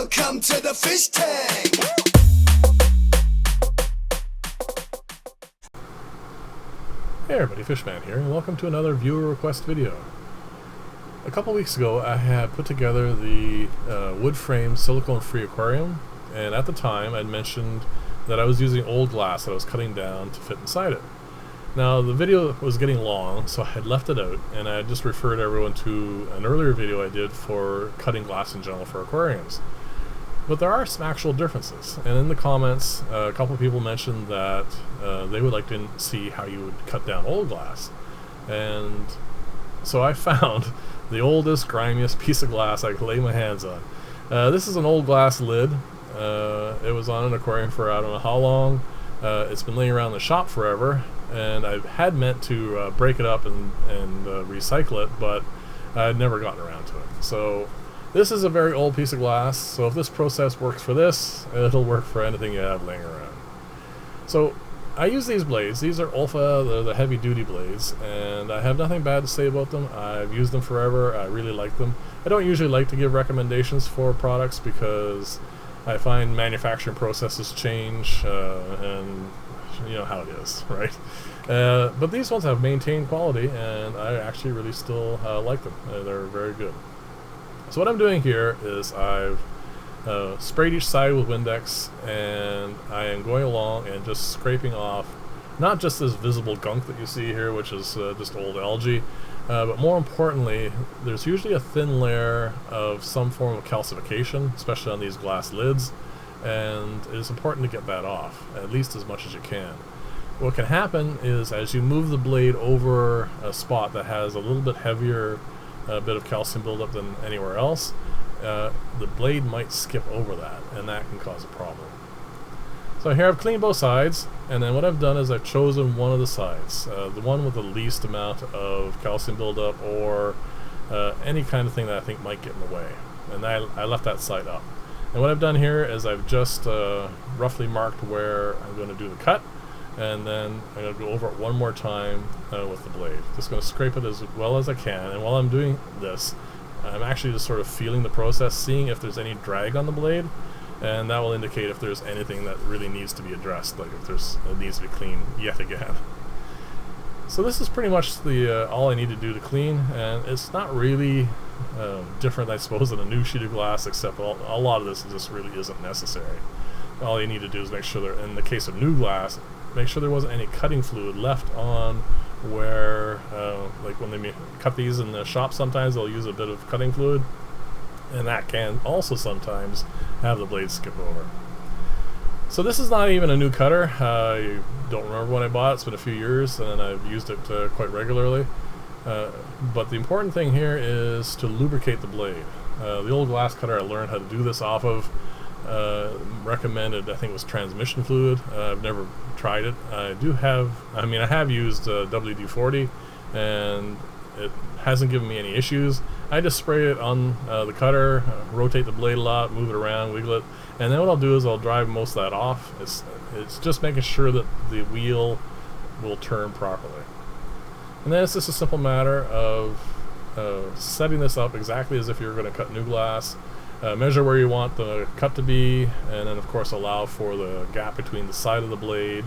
Welcome to the fish tank. Hey everybody, Fishman here, and welcome to another viewer request video. A couple weeks ago I had put together the wood frame silicone free aquarium, and at the time I'd mentioned that I was using old glass that I was cutting down to fit inside it. Now the video was getting long, so I had left it out, and I just referred everyone to an earlier video I did for cutting glass in general for aquariums. But there are some actual differences, and in the comments a couple of people mentioned that they would like to see how you would cut down old glass. And so I found the oldest, grimiest piece of glass I could lay my hands on. This is an old glass lid. It was on an aquarium for I don't know how long. It's been laying around the shop forever, and I had meant to break it up and recycle it, but I had never gotten around to it. So this is a very old piece of glass, so if this process works for this, it'll work for anything you have laying around. So I use these blades. These are Alpha, they're the heavy duty blades, and I have nothing bad to say about them. I've used them forever. I really like them. I don't usually like to give recommendations for products because I find manufacturing processes change, and you know how it is, right? But these ones have maintained quality, and I actually really still like them. They're very good. So what I'm doing here is I've sprayed each side with Windex, and I am going along and just scraping off not just this visible gunk that you see here, which is just old algae, but more importantly, there's usually a thin layer of some form of calcification, especially on these glass lids, and it is important to get that off, at least as much as you can. What can happen is as you move the blade over a spot that has a little bit heavier bit of calcium buildup than anywhere else, the blade might skip over that, and that can cause a problem. So here I've cleaned both sides, and then what I've done is I've chosen one of the sides, the one with the least amount of calcium buildup or any kind of thing that I think might get in the way, and I left that side up. And what I've done here is I've just roughly marked where I'm going to do the cut, and then I'm going to go over it one more time with the blade. Just going to scrape it as well as I can, and while I'm doing this, I'm actually just sort of feeling the process, seeing if there's any drag on the blade, and that will indicate if there's anything that really needs to be addressed, like if it needs to be cleaned yet again. So this is pretty much the all I need to do to clean, and it's not really different, I suppose, than a new sheet of glass, except a lot of this just really isn't necessary. All you need to do is make sure that, in the case of new glass, make sure there wasn't any cutting fluid left on where, like when they cut these in the shop, sometimes they'll use a bit of cutting fluid, and that can also sometimes have the blade skip over. So this is not even a new cutter. I don't remember when I bought it. It's been a few years, and I've used it quite regularly. But the important thing here is to lubricate the blade. The old glass cutter I learned how to do this off of recommended, I think it was transmission fluid. I've never tried it. I have used WD-40, and it hasn't given me any issues. I just spray it on the cutter, rotate the blade a lot, move it around, wiggle it, and then what I'll do is I'll drive most of that off. It's just making sure that the wheel will turn properly. And then it's just a simple matter of setting this up exactly as if you're going to cut new glass. Measure where you want the cut to be, and then of course allow for the gap between the side of the blade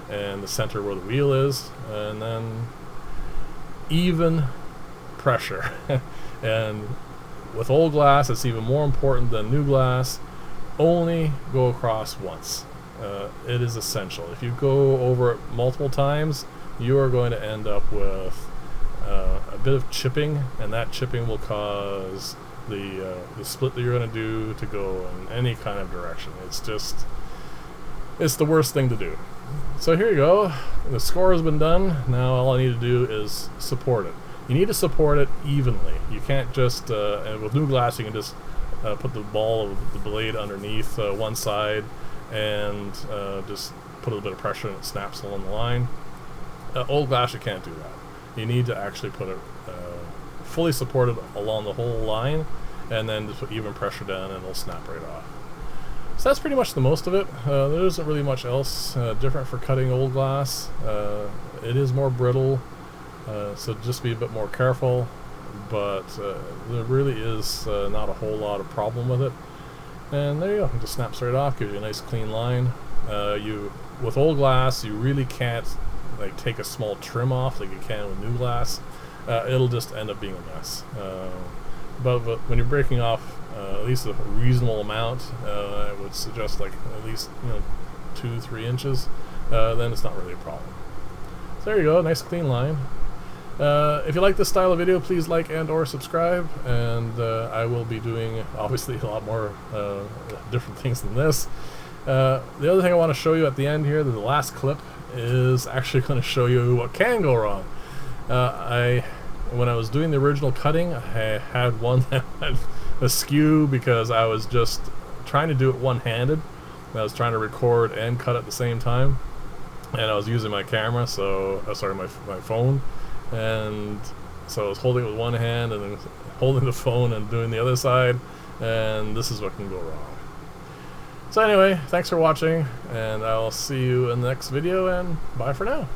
and the center where the wheel is, and then even pressure. And with old glass, it's even more important than new glass. Only go across once. It is essential. If you go over it multiple times, you are going to end up with a bit of chipping, and that chipping will cause the split that you're going to do to go in any kind of direction. It's the worst thing to do. So here you go. The score has been done. Now all I need to do is support it. You need to support it evenly. You can't just, and with new glass you can just put the ball of the blade underneath one side and just put a little bit of pressure and it snaps along the line. Old glass, you can't do that. You need to actually put it fully supported along the whole line, and then just put even pressure down and it'll snap right off. So that's pretty much the most of it. There isn't really much else different for cutting old glass. It is more brittle, so just be a bit more careful, but there really is not a whole lot of problem with it. And there you go, it just snaps right off, gives you a nice clean line. With old glass, you really can't like take a small trim off like you can with new glass. It'll just end up being a mess. But when you're breaking off at least a reasonable amount, I would suggest like at least 2-3 inches. Then it's not really a problem. So there you go, nice clean line. If you like this style of video, please like and or subscribe, and I will be doing obviously a lot more different things than this. The other thing I want to show you at the end here, the last clip, is actually going to show you what can go wrong. When I was doing the original cutting, I had one that had askew because I was just trying to do it one-handed. I was trying to record and cut at the same time, and I was using my camera, so my phone, and so I was holding it with one hand and then holding the phone and doing the other side, and this is what can go wrong. So anyway, thanks for watching, and I'll see you in the next video, and bye for now.